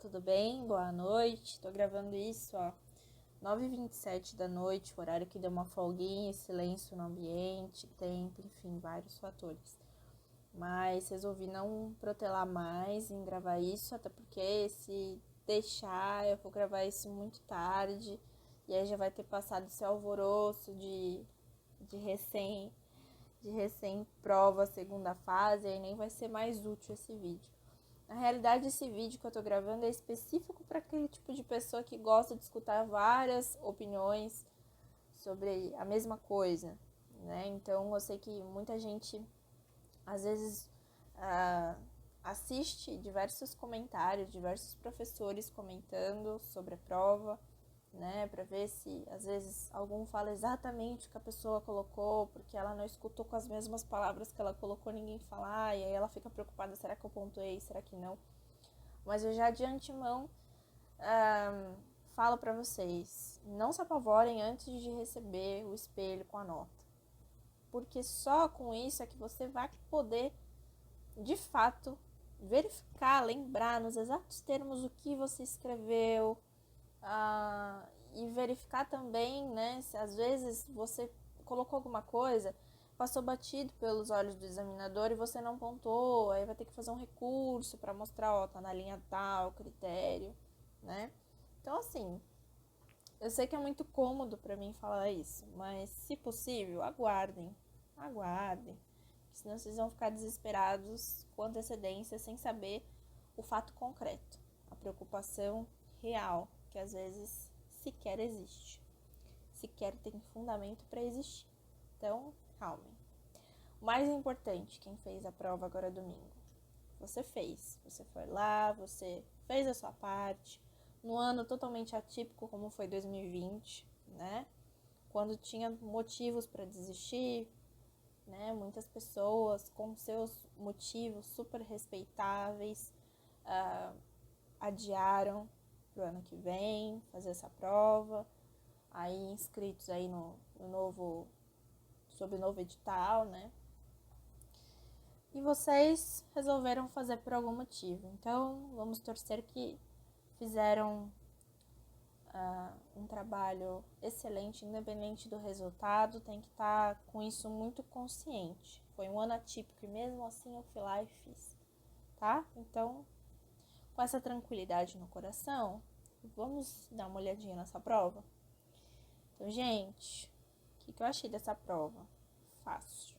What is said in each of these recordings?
tudo bem? Boa noite. Tô gravando isso, 9h27 da noite, o horário que deu uma folguinha, silêncio no ambiente, tempo, enfim, vários fatores. Mas resolvi não protelar mais em gravar isso, até porque se deixar, eu vou gravar isso muito tarde, e aí já vai ter passado esse alvoroço de recém, de recém-prova, segunda fase, e aí nem vai ser mais útil esse vídeo. Na realidade, esse vídeo que eu tô gravando é específico para aquele tipo de pessoa que gosta de escutar várias opiniões sobre a mesma coisa, né? Então, eu sei que muita gente, às vezes, assiste diversos comentários, diversos professores comentando sobre a prova, né, para ver se às vezes algum fala exatamente o que a pessoa colocou, porque ela não escutou com as mesmas palavras que ela colocou ninguém falar, e aí ela fica preocupada, será que eu pontuei, será que não? Mas eu já de antemão falo para vocês, não se apavorem antes de receber o espelho com a nota, porque só com isso é que você vai poder, de fato, verificar, lembrar nos exatos termos o que você escreveu, e verificar também, né, se às vezes você colocou alguma coisa, passou batido pelos olhos do examinador e você não pontuou, aí vai ter que fazer um recurso para mostrar, ó, tá na linha tal, critério, né? Então, assim, eu sei que é muito cômodo para mim falar isso, mas se possível, aguardem, senão vocês vão ficar desesperados com antecedência sem saber o fato concreto, a preocupação real, que às vezes sequer existe, sequer tem fundamento para existir. Então, calmem. O mais importante, quem fez a prova agora domingo, você fez. Você foi lá, você fez a sua parte, num ano totalmente atípico como foi 2020, né? Quando tinha motivos para desistir, né? Muitas pessoas com seus motivos super respeitáveis adiaram pro ano que vem fazer essa prova, aí inscritos aí sob o novo edital, né? E vocês resolveram fazer por algum motivo. Então, vamos torcer que fizeram um trabalho excelente, independente do resultado, tem que estar com isso muito consciente. Foi um ano atípico e mesmo assim eu fui lá e fiz, tá? Então, com essa tranquilidade no coração, vamos dar uma olhadinha nessa prova? Então, gente, o que eu achei dessa prova? Fácil.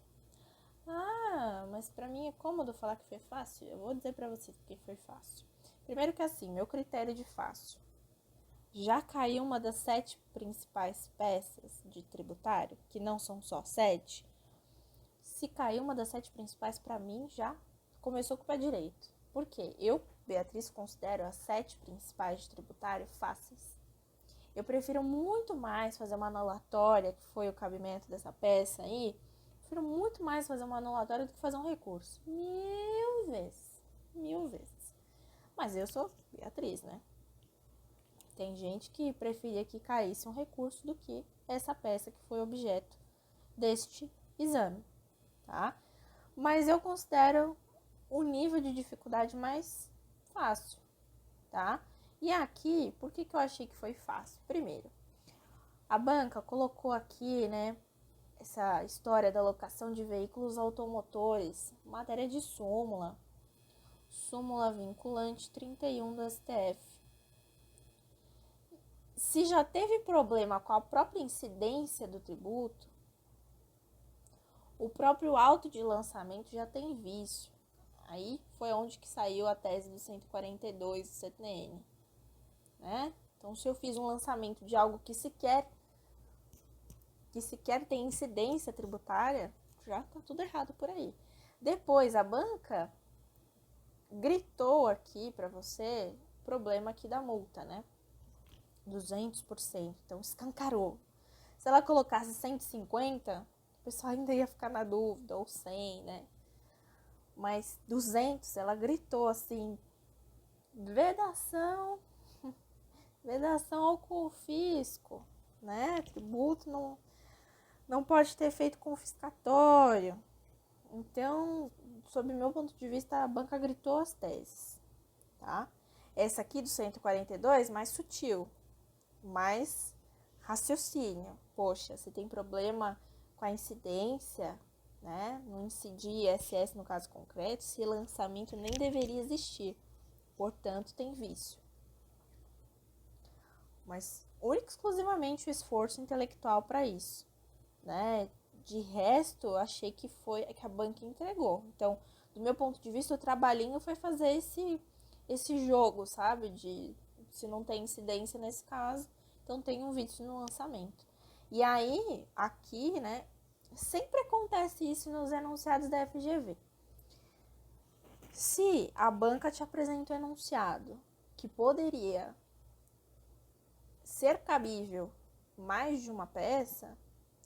Mas pra mim é cômodo falar que foi fácil? Eu vou dizer pra vocês porque foi fácil. Primeiro que assim, meu critério de fácil. Já caiu uma das 7 principais peças de tributário, que não são só 7. Se caiu uma das 7 principais, pra mim já começou com o pé direito. Por quê? Eu, Beatriz, considero as 7 principais de tributário fáceis. Eu prefiro muito mais fazer uma anulatória, que foi o cabimento dessa peça aí. Prefiro muito mais fazer uma anulatória do que fazer um recurso. Mil vezes. Mil vezes. Mas eu sou Beatriz, né? Tem gente que preferia que caísse um recurso do que essa peça que foi objeto deste exame, tá? Mas eu considero o nível de dificuldade mais fácil, tá? E aqui, por que eu achei que foi fácil? Primeiro, a banca colocou aqui, né, essa história da locação de veículos automotores, matéria de súmula vinculante 31 do STF. Se já teve problema com a própria incidência do tributo, o próprio auto de lançamento já tem vício. Aí foi onde que saiu a tese do 142 do CTN, né? Então, se eu fiz um lançamento de algo que sequer tem incidência tributária, já tá tudo errado por aí. Depois, a banca gritou aqui para você o problema aqui da multa, né? 200%. Então, escancarou. Se ela colocasse 150, o pessoal ainda ia ficar na dúvida, ou 100, né? Mas 200, ela gritou assim, vedação ao confisco, né? Tributo não pode ter efeito confiscatório. Então, sob meu ponto de vista, a banca gritou as teses, tá? Essa aqui do 142, mais sutil, mais raciocínio. Poxa, você tem problema com a incidência, né? No incidir ISS no caso concreto, esse lançamento nem deveria existir. Portanto, tem vício. Mas única e exclusivamente o esforço intelectual para isso, né? De resto, eu achei que a banca entregou. Então, do meu ponto de vista, o trabalhinho foi fazer esse jogo, sabe? De se não tem incidência nesse caso, então tem um vício no lançamento. E aí, aqui, né, sempre acontece isso nos enunciados da FGV. Se a banca te apresenta um enunciado que poderia ser cabível mais de uma peça,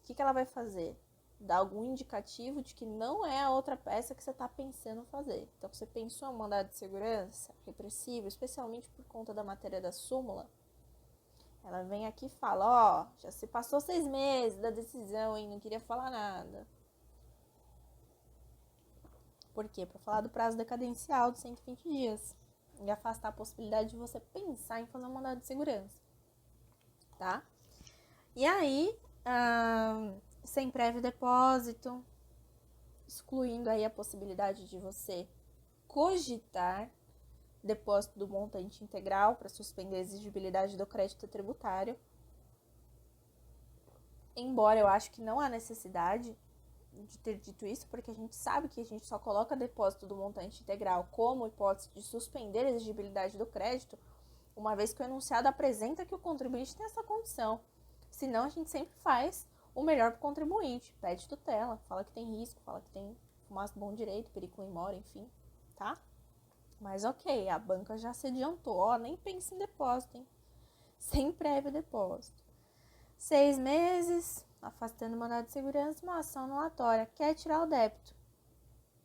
o que ela vai fazer? Dar algum indicativo de que não é a outra peça que você está pensando fazer. Então, você pensou em mandado de segurança repressivo, especialmente por conta da matéria da súmula, ela vem aqui e fala, ó, já se passou 6 meses da decisão, hein? Não queria falar nada. Por quê? Para falar do prazo decadencial de 120 dias. E afastar a possibilidade de você pensar em fazer um mandado de segurança. Tá? E aí, sem prévio depósito, excluindo aí a possibilidade de você cogitar depósito do montante integral para suspender a exigibilidade do crédito tributário. Embora eu acho que não há necessidade de ter dito isso, porque a gente sabe que a gente só coloca depósito do montante integral como hipótese de suspender a exigibilidade do crédito, uma vez que o enunciado apresenta que o contribuinte tem essa condição. Senão, a gente sempre faz o melhor para o contribuinte, pede tutela, fala que tem risco, fala que tem fumaça do bom direito, perigo in mora, enfim, tá? Mas ok, a banca já se adiantou, ó, nem pense em depósito, hein? Sem prévio depósito. 6 meses, afastando o mandado de segurança, uma ação anulatória, quer tirar o débito,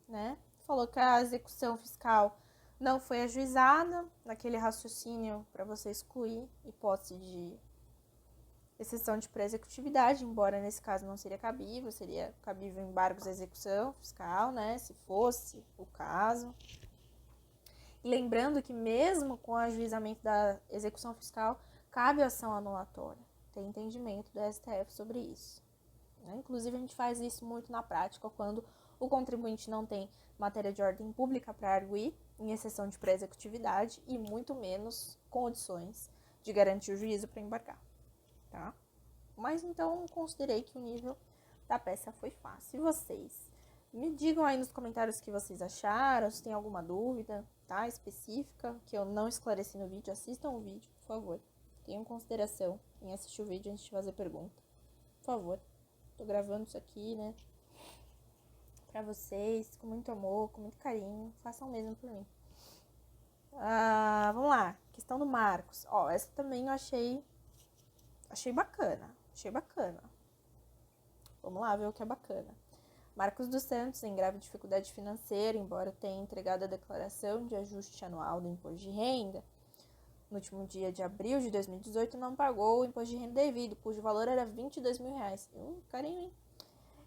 né? Falou que a execução fiscal não foi ajuizada, naquele raciocínio para você excluir hipótese de exceção de pré-executividade, embora nesse caso não seria cabível embargos à execução fiscal, né? Se fosse o caso. E lembrando que mesmo com o ajuizamento da execução fiscal, cabe ação anulatória. Tem entendimento do STF sobre isso. Né? Inclusive, a gente faz isso muito na prática, quando o contribuinte não tem matéria de ordem pública para arguir, em exceção de pré-executividade, e muito menos condições de garantir o juízo para embargar. Tá? Mas então, considerei que o nível da peça foi fácil. E vocês? Me digam aí nos comentários o que vocês acharam, se tem alguma dúvida, tá, específica, que eu não esclareci no vídeo. Assistam o vídeo, por favor. Tenham consideração em assistir o vídeo antes de fazer pergunta. Por favor. Tô gravando isso aqui, né, pra vocês, com muito amor, com muito carinho. Façam o mesmo por mim. Vamos lá. Questão do Marcos. Ó, essa também eu achei bacana. Achei bacana. Vamos lá ver o que é bacana. Marcos dos Santos, em grave dificuldade financeira, embora tenha entregado a declaração de ajuste anual do imposto de renda, no último dia de abril de 2018, não pagou o imposto de renda devido, cujo valor era R$22 mil. Carinho, hein?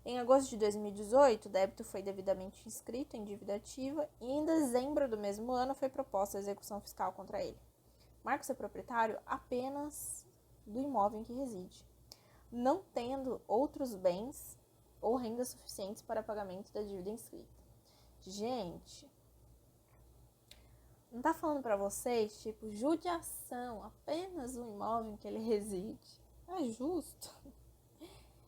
Em agosto de 2018, o débito foi devidamente inscrito em dívida ativa e em dezembro do mesmo ano foi proposta a execução fiscal contra ele. Marcos é proprietário apenas do imóvel em que reside, não tendo outros bens ou rendas suficientes para pagamento da dívida inscrita. Gente, não tá falando pra vocês, tipo, judiação, apenas o imóvel em que ele reside. É justo.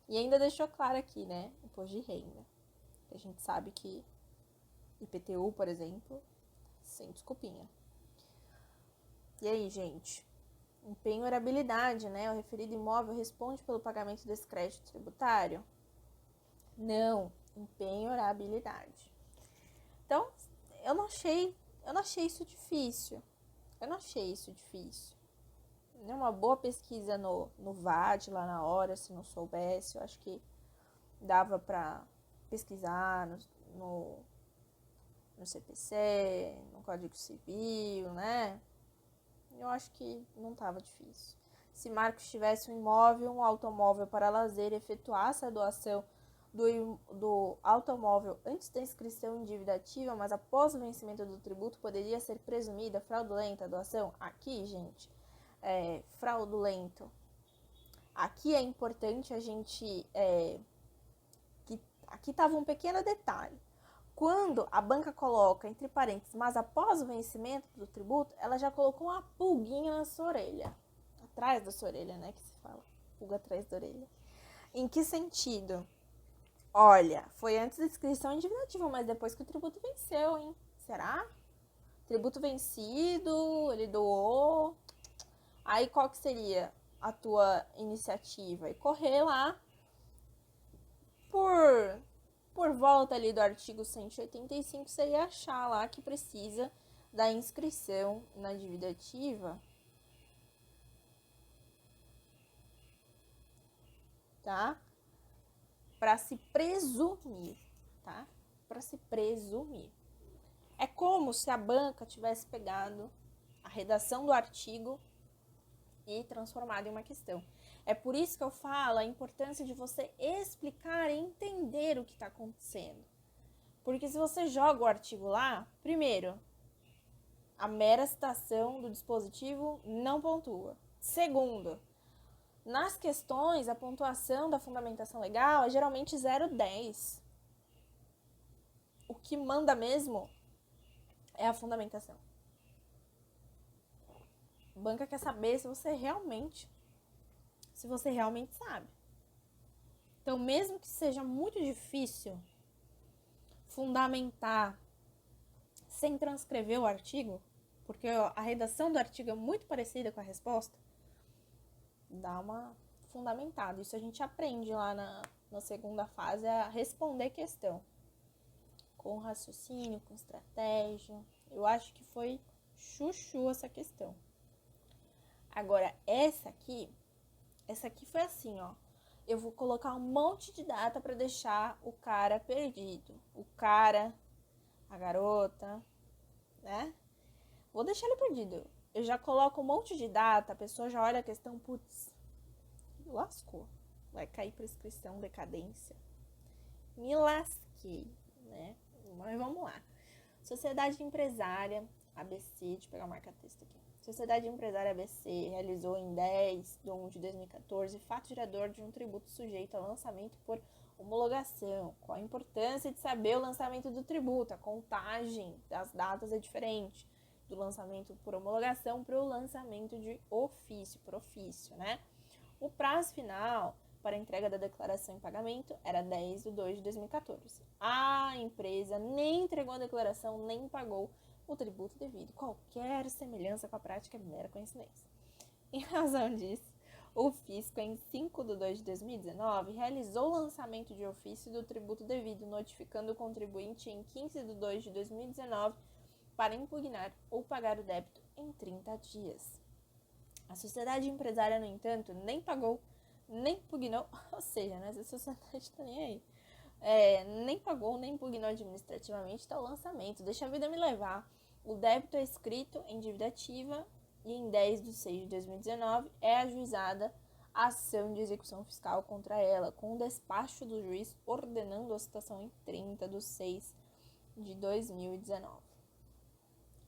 E ainda deixou claro aqui, né, imposto de renda. A gente sabe que IPTU, por exemplo, sem desculpinha. E aí, gente? Empenhorabilidade, né? O referido imóvel responde pelo pagamento desse crédito tributário? Não, empenhorabilidade. Então, eu não achei isso difícil. É uma boa pesquisa no VAD lá na hora, se não soubesse. Eu acho que dava pra pesquisar no CPC, no Código Civil, né? Eu acho que não estava difícil. Se Marcos tivesse um imóvel, um automóvel para lazer e efetuasse a doação do automóvel antes da inscrição em dívida ativa, mas após o vencimento do tributo poderia ser presumida fraudulenta a doação. Aqui, gente, fraudulento. Aqui é importante a gente... aqui estava um pequeno detalhe. Quando a banca coloca, entre parênteses, mas após o vencimento do tributo, ela já colocou uma pulguinha na sua orelha. Atrás da sua orelha, né, que se fala. Pulga atrás da orelha. Em que sentido? Olha, foi antes da inscrição em dívida ativa, mas depois que o tributo venceu, hein? Será? Tributo vencido, ele doou. Aí qual que seria a tua iniciativa? E correr lá por volta ali do artigo 185, você ia achar lá que precisa da inscrição na dívida ativa, tá? Para se presumir, tá? Para se presumir. É como se a banca tivesse pegado a redação do artigo e transformado em uma questão. É por isso que eu falo a importância de você explicar e entender o que está acontecendo. Porque se você joga o artigo lá, primeiro, a mera citação do dispositivo não pontua. Segundo, nas questões, a pontuação da fundamentação legal é geralmente 0,10. O que manda mesmo é a fundamentação. A banca quer saber se você realmente sabe. Então, mesmo que seja muito difícil fundamentar sem transcrever o artigo, porque a redação do artigo é muito parecida com a resposta, dá uma fundamentada. Isso a gente aprende lá na segunda fase, a responder questão. Com raciocínio, com estratégia. Eu acho que foi chuchu essa questão. Agora, essa aqui foi assim, ó. Eu vou colocar um monte de data para deixar o cara perdido. O cara, a garota, né? Vou deixar ele perdido. Eu já coloco um monte de data, a pessoa já olha a questão, putz, lascou. Vai cair prescrição, decadência. Me lasquei, né? Mas vamos lá. Sociedade Empresária ABC, deixa eu pegar o marca-texto aqui. Sociedade Empresária ABC realizou em 10 de 1 de 2014 fato gerador de um tributo sujeito a lançamento por homologação. Qual a importância de saber o lançamento do tributo? A contagem das datas é diferente do lançamento por homologação para o lançamento de ofício, por ofício, né? O prazo final para a entrega da declaração em pagamento era 10 de 2 de 2014. A empresa nem entregou a declaração, nem pagou o tributo devido. Qualquer semelhança com a prática é mera coincidência. Em razão disso, o fisco, em 5 de 2 de 2019, realizou o lançamento de ofício do tributo devido, notificando o contribuinte em 15 de 2 de 2019 para impugnar ou pagar o débito em 30 dias. A sociedade empresária, no entanto, nem pagou, nem impugnou, ou seja, né, essa sociedade está nem aí. Nem pagou, nem impugnou administrativamente tal lançamento. Deixa a vida me levar. O débito é escrito em dívida ativa e em 10 de 6 de 2019 é ajuizada a ação de execução fiscal contra ela, com o despacho do juiz ordenando a citação em 30 de 6 de 2019.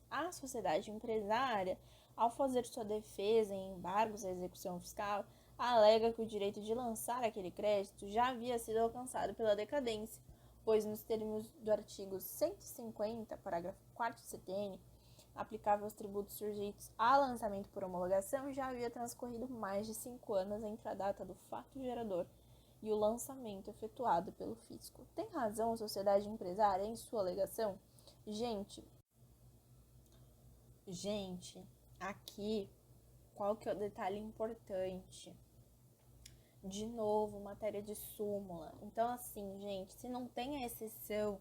A sociedade empresária, ao fazer sua defesa em embargos à execução fiscal, alega que o direito de lançar aquele crédito já havia sido alcançado pela decadência, pois nos termos do artigo 150, parágrafo 4º CTN, aplicável aos tributos sujeitos a lançamento por homologação, já havia transcorrido mais de 5 anos entre a data do fato gerador e o lançamento efetuado pelo fisco. Tem razão a sociedade empresária em sua alegação? Gente, aqui, qual que é o detalhe importante? De novo, matéria de súmula. Então, assim, gente, se não tem a exceção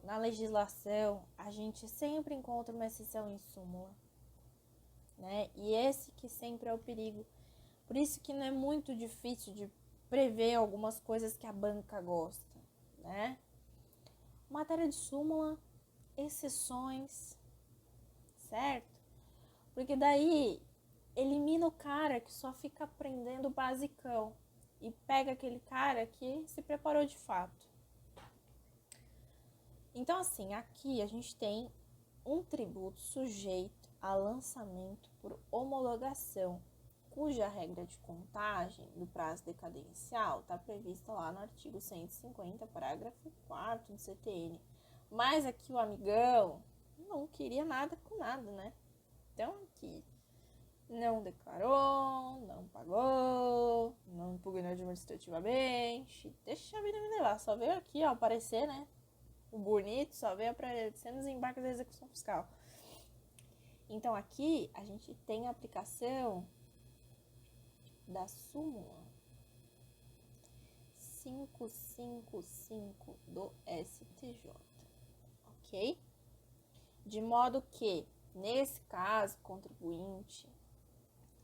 na legislação, a gente sempre encontra uma exceção em súmula, né? E esse que sempre é o perigo. Por isso que não é muito difícil de prever algumas coisas que a banca gosta, né? Matéria de súmula, exceções, certo? Porque daí elimina o cara que só fica aprendendo o basicão e pega aquele cara que se preparou de fato. Então, assim, aqui a gente tem um tributo sujeito a lançamento por homologação, cuja regra de contagem do prazo decadencial está prevista lá no artigo 150, parágrafo 4º do CTN. Mas aqui o amigão não queria nada com nada, né? Então aqui não declarou, não pagou, não impugnou administrativamente, deixa a vida me levar. Só veio aqui, ó, aparecer, né? O bonito só veio aparecer nos embarques da execução fiscal. Então aqui a gente tem a aplicação da súmula 555 do STJ, ok? De modo que, nesse caso, o contribuinte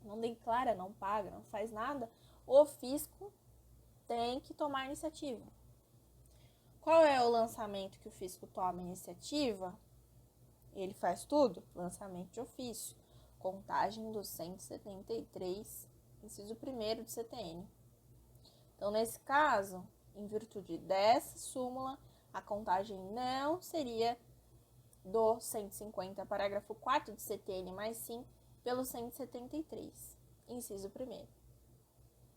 não declara, não paga, não faz nada, o fisco tem que tomar a iniciativa. Qual é o lançamento que o fisco toma a iniciativa? Ele faz tudo? Lançamento de ofício, contagem do 173, inciso 1º do CTN. Então, nesse caso, em virtude dessa súmula, a contagem não seria do 150, parágrafo 4º do CTN, mas sim pelo 173, inciso 1º.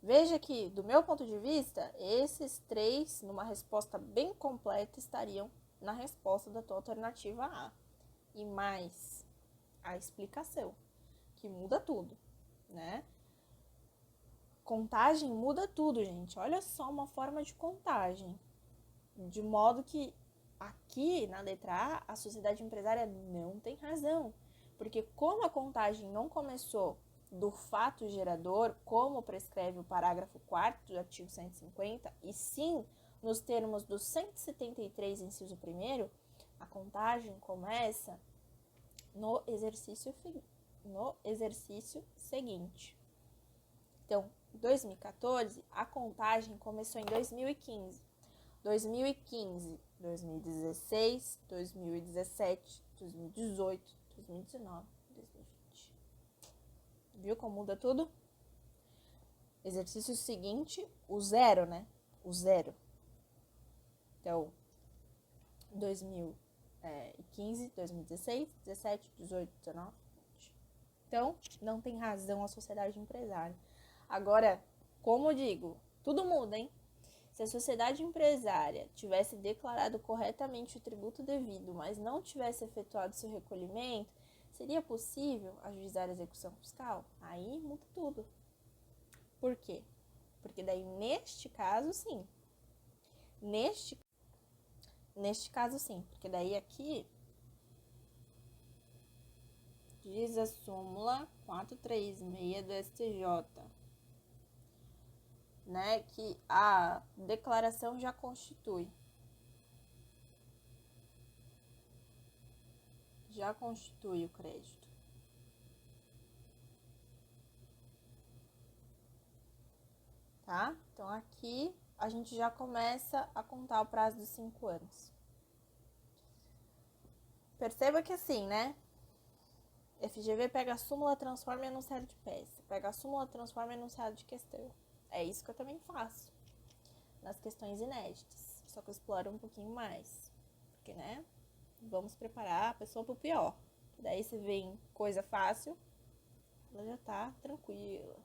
Veja que, do meu ponto de vista, esses três, numa resposta bem completa, estariam na resposta da tua alternativa A. E mais a explicação, que muda tudo, né? Contagem muda tudo, gente. Olha só uma forma de contagem. De modo que aqui na letra A, a sociedade empresária não tem razão. Porque como a contagem não começou do fato gerador, como prescreve o parágrafo 4º do artigo 150, e sim nos termos do 173, inciso 1º, a contagem começa no exercício seguinte. Então, 2014, a contagem começou em 2015. 2015, 2016, 2017, 2018, 2019, 2020. Viu como muda tudo? Exercício seguinte, o zero, né? O zero. Então, 2015, 2016, 17, 18, 19, 20. Então, não tem razão a sociedade empresária. Agora, como eu digo, tudo muda, hein? Se a sociedade empresária tivesse declarado corretamente o tributo devido, mas não tivesse efetuado seu recolhimento, seria possível ajuizar a execução fiscal? Aí muda tudo. Por quê? Porque daí, neste caso, sim. Neste caso, sim. Porque daí aqui diz a súmula 436 do STJ, né, que a declaração já constitui o crédito. Tá? Então, aqui a gente já começa a contar o prazo dos 5 anos. Perceba que assim, né? FGV pega a súmula, transforma em enunciado de peça. Pega a súmula, transforma em enunciado de questão. É isso que eu também faço nas questões inéditas. Só que eu exploro um pouquinho mais. Porque, né? Vamos preparar a pessoa pro pior. Daí se vem coisa fácil, ela já tá tranquila.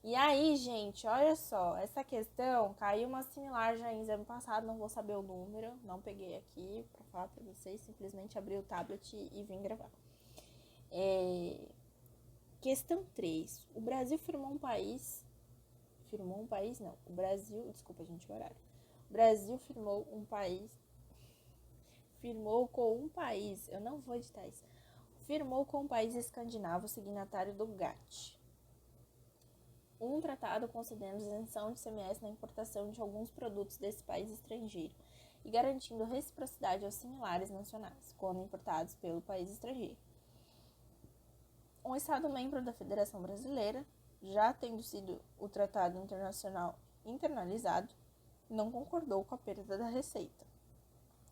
E aí, gente, olha só, essa questão caiu uma similar já em exame passado, não vou saber o número, não peguei aqui pra falar pra vocês, simplesmente abri o tablet e vim gravar. Questão 3. O Brasil firmou um país não, o Brasil, desculpa gente, o horário. O Brasil firmou com um país, eu não vou editar isso, firmou com um país escandinavo signatário do GATT um tratado concedendo isenção de ICMS na importação de alguns produtos desse país estrangeiro e garantindo reciprocidade aos similares nacionais, quando importados pelo país estrangeiro. Um Estado membro da Federação Brasileira, já tendo sido o tratado internacional internalizado, não concordou com a perda da receita,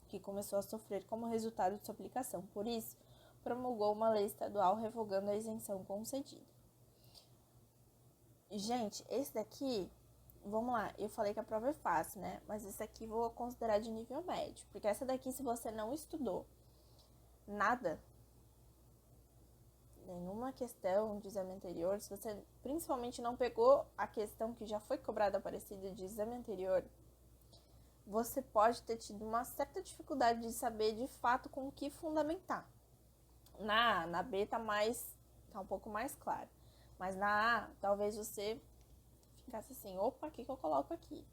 que começou a sofrer como resultado de sua aplicação. Por isso, promulgou uma lei estadual revogando a isenção concedida. Gente, esse daqui vamos lá, eu falei que a prova é fácil, né? Mas esse aqui vou considerar de nível médio. Porque essa daqui, se você não estudou nada, nenhuma questão de exame anterior, se você principalmente não pegou a questão que já foi cobrada parecida de exame anterior, você pode ter tido uma certa dificuldade de saber de fato com o que fundamentar. Na B tá um pouco mais claro. Mas na A, talvez você ficasse assim, opa, o que eu coloco aqui?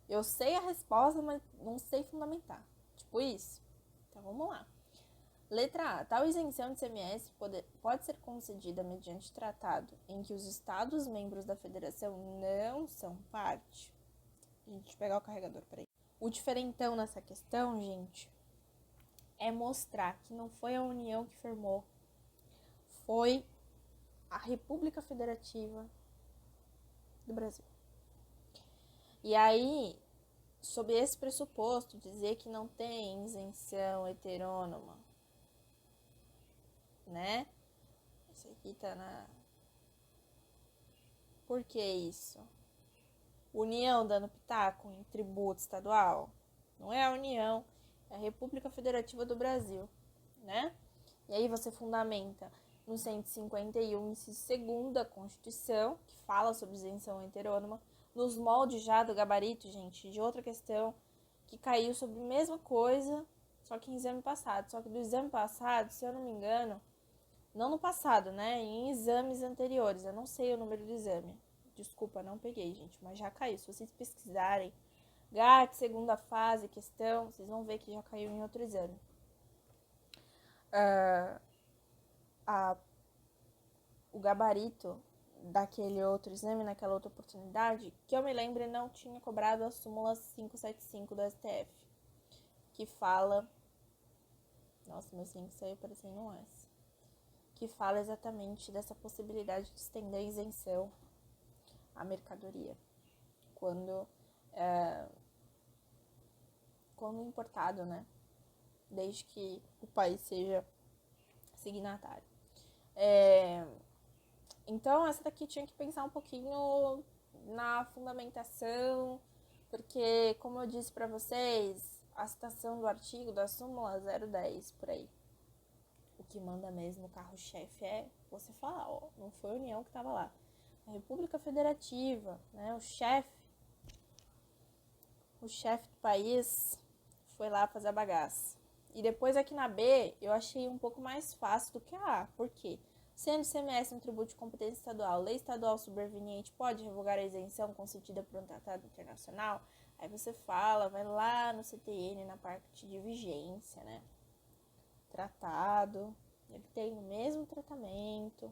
Eu sei a resposta, mas não sei fundamentar. Tipo isso. Então vamos lá. Letra A. Tal isenção de ICMS pode ser concedida mediante tratado em que os Estados membros da federação não são parte. Deixa eu pegar o carregador, peraí. O diferentão nessa questão, gente, é mostrar que não foi a União que firmou, foi a República Federativa do Brasil. E aí, sob esse pressuposto, dizer que não tem isenção heterônoma, né? Isso aqui tá na... Por que isso? União dando pitaco em tributo estadual? Não é a União, é a República Federativa do Brasil, né? E aí você fundamenta no 151, inciso 2º da Constituição, que fala sobre isenção heterônoma, nos moldes já do gabarito, gente, de outra questão que caiu sobre a mesma coisa, só que em exame passado. Só que do exame passado, se eu não me engano, não no passado, né? Em exames anteriores, eu não sei o número do exame. Desculpa, não peguei, gente, mas já caiu. Se vocês pesquisarem GAT, segunda fase, questão, vocês vão ver que já caiu em outro exame. O gabarito daquele outro exame, naquela outra oportunidade, que eu me lembro, não tinha cobrado a súmula 575 do STF, que fala... Nossa, meu 5 saiu parecendo um S. Que fala exatamente dessa possibilidade de estender a isenção à mercadoria quando importado, né? Desde que o país seja signatário. Então, essa daqui tinha que pensar um pouquinho na fundamentação, porque, como eu disse para vocês, a citação do artigo da súmula 010, por aí. O que manda mesmo, o carro-chefe é você falar, ó, não foi a União que estava lá. A República Federativa, né, o chefe do país foi lá fazer a bagaça. E depois aqui na B, eu achei um pouco mais fácil do que a A. Por quê? Sendo ICMS um tributo de competência estadual, lei estadual superveniente pode revogar a isenção concedida por um tratado internacional? Aí você fala, vai lá no CTN, na parte de vigência, né? Tratado, ele tem o mesmo tratamento,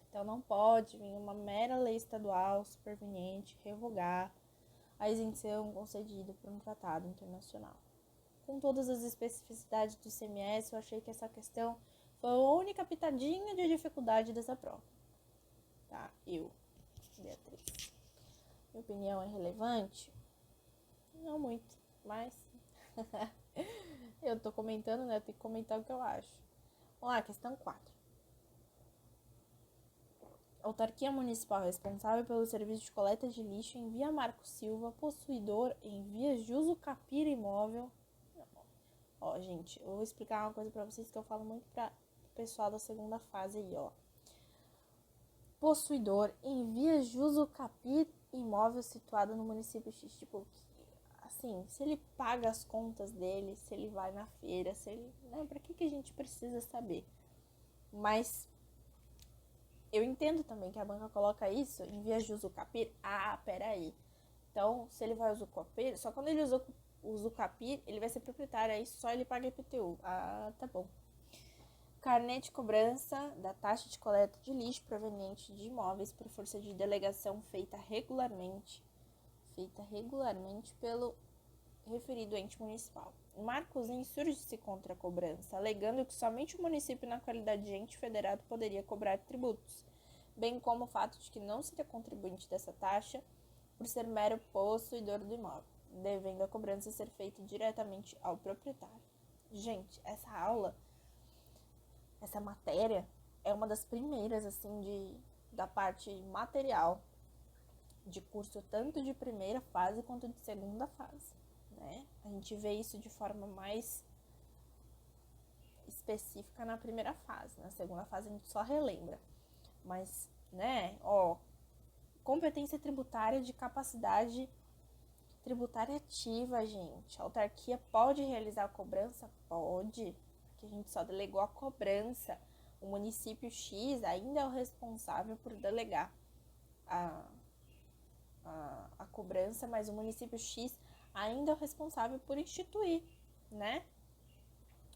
então não pode vir uma mera lei estadual superveniente revogar a isenção concedida por um tratado internacional. Com todas as especificidades do ICMS, eu achei que essa questão foi a única pitadinha de dificuldade dessa prova. Tá? Beatriz. Minha opinião é relevante? Não muito, mas eu tô comentando, né? Eu tenho que comentar o que eu acho. Vamos lá, questão 4. Autarquia municipal responsável pelo serviço de coleta de lixo envia Marco Silva, possuidor em vias de uso capira imóvel. Ó, gente, eu vou explicar uma coisa pra vocês que eu falo muito para o pessoal da segunda fase aí, ó. Possuidor em vias de uso capir imóvel situado no município X. Tipo, assim, se ele paga as contas dele, se ele vai na feira, se ele... Né, pra que a gente precisa saber? Mas eu entendo também que a banca coloca isso em vias de uso capir. Ah, peraí. Então, se ele vai usar o capir, só quando ele usa o capir, ele vai ser proprietário, aí só ele paga IPTU. Ah, tá bom. Carnê de cobrança da taxa de coleta de lixo proveniente de imóveis por força de delegação feita regularmente pelo referido ente municipal. Marcos insurge-se contra a cobrança, alegando que somente o município, na qualidade de ente federado, poderia cobrar tributos, bem como o fato de que não seria contribuinte dessa taxa por ser mero possuidor do imóvel, devendo a cobrança ser feita diretamente ao proprietário. Gente, essa matéria é uma das primeiras, assim, da parte material de curso tanto de primeira fase quanto de segunda fase, né? A gente vê isso de forma mais específica na primeira fase. Na segunda fase a gente só relembra. Mas, né, competência tributária de capacidade tributária ativa, gente. A autarquia pode realizar a cobrança? Pode, porque a gente só delegou a cobrança. O município X ainda é o responsável por delegar a cobrança, mas o município X ainda é o responsável por instituir, né,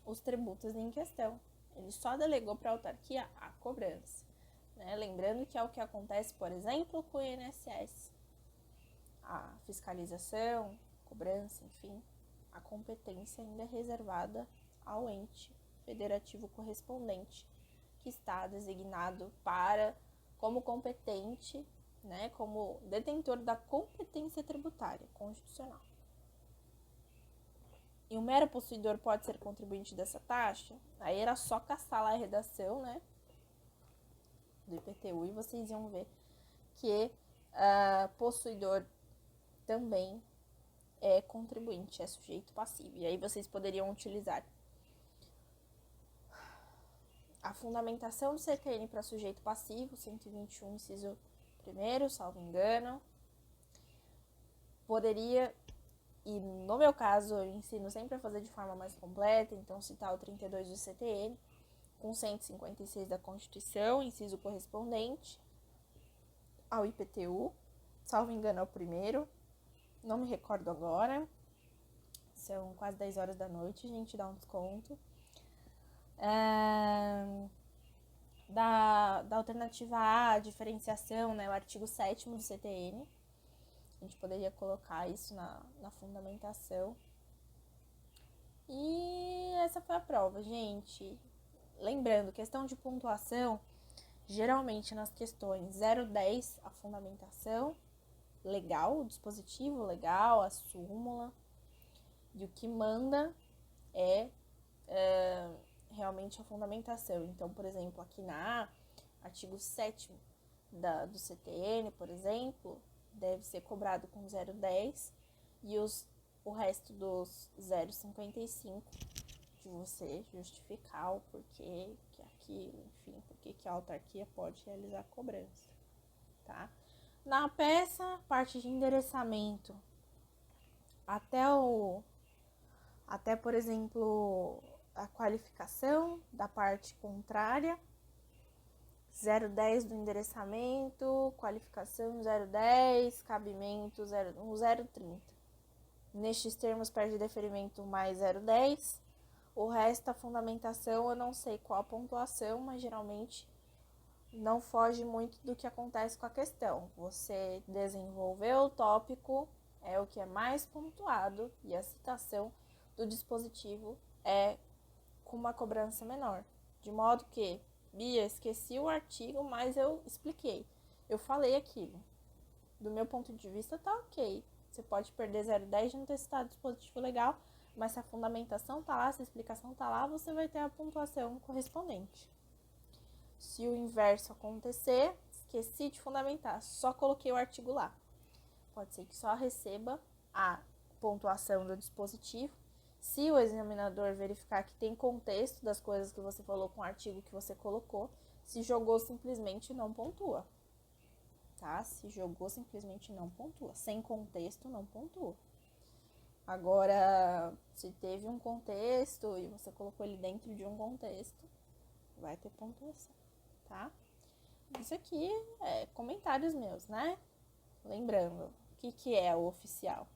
os tributos em questão. Ele só delegou para a autarquia a cobrança, né? Lembrando que é o que acontece, por exemplo, com o INSS. A fiscalização, cobrança, enfim, a competência ainda é reservada ao ente federativo correspondente, que está designado como competente, né, como detentor da competência tributária constitucional. E o mero possuidor pode ser contribuinte dessa taxa? Aí era só caçar lá a redação, né, do IPTU, e vocês iam ver que possuidor também é contribuinte, é sujeito passivo. E aí vocês poderiam utilizar a fundamentação do CTN para sujeito passivo, 121, inciso 1º, salvo engano. Poderia, e no meu caso eu ensino sempre a fazer de forma mais completa, então citar o 32 do CTN, com 156 da Constituição, inciso correspondente ao IPTU, salvo engano é o primeiro, não me recordo agora, são quase 10 horas da noite, a gente dá um desconto. Da alternativa A, diferenciação, né, o artigo 7º do CTN, a gente poderia colocar isso na fundamentação. E essa foi a prova, gente. Lembrando, questão de pontuação, geralmente nas questões 0,10 a fundamentação legal, o dispositivo legal, a súmula, e o que manda é realmente a fundamentação. Então, por exemplo, aqui na artigo 7º do CTN, por exemplo, deve ser cobrado com 0,10 e o resto dos 0,55 de você justificar o porquê que aquilo, enfim, porquê que a autarquia pode realizar a cobrança, tá? Na peça, parte de endereçamento, até, por exemplo, a qualificação da parte contrária, 0,10 do endereçamento, qualificação 0,10, cabimento 0,30. Nestes termos, perde deferimento mais 0,10. O resto, a fundamentação, eu não sei qual a pontuação, mas geralmente não foge muito do que acontece com a questão. Você desenvolveu o tópico, é o que é mais pontuado, e a citação do dispositivo é com uma cobrança menor. De modo que, Bia, esqueci o artigo, mas eu expliquei. Eu falei aquilo. Do meu ponto de vista, tá ok. Você pode perder 0,10 de não ter citado dispositivo legal, mas se a fundamentação tá lá, se a explicação tá lá, você vai ter a pontuação correspondente. Se o inverso acontecer, esqueci de fundamentar, só coloquei o artigo lá. Pode ser que só receba a pontuação do dispositivo. Se o examinador verificar que tem contexto das coisas que você falou com o artigo que você colocou, se jogou, simplesmente não pontua. Tá? Se jogou, simplesmente não pontua. Sem contexto, não pontua. Agora, se teve um contexto e você colocou ele dentro de um contexto, vai ter pontuação, tá? Isso aqui é comentários meus, né? Lembrando, o que é o oficial?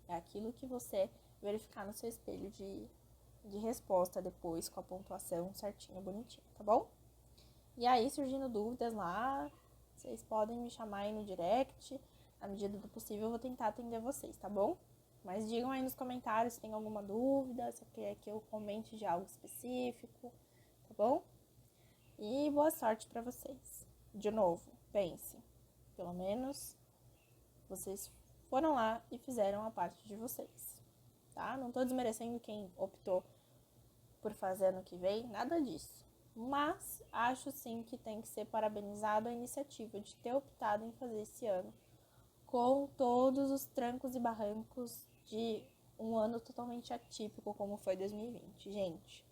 É aquilo que você verificar no seu espelho de resposta depois, com a pontuação certinha, bonitinha, tá bom? E aí, surgindo dúvidas lá, vocês podem me chamar aí no direct. Na medida do possível, eu vou tentar atender vocês, tá bom? Mas digam aí nos comentários se tem alguma dúvida, se quer que eu comente de algo específico, tá bom? E boa sorte pra vocês. De novo, pense, pelo menos vocês foram lá e fizeram a parte de vocês, tá? Não tô desmerecendo quem optou por fazer ano que vem, nada disso. Mas acho sim que tem que ser parabenizado a iniciativa de ter optado em fazer esse ano com todos os trancos e barrancos de um ano totalmente atípico como foi 2020, gente.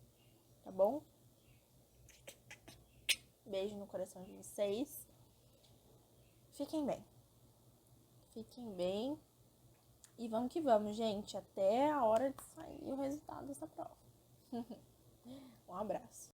Tá bom? Beijo no coração de vocês. Fiquem bem. Fiquem bem. E vamos que vamos, gente. Até a hora de sair o resultado dessa prova. Um abraço.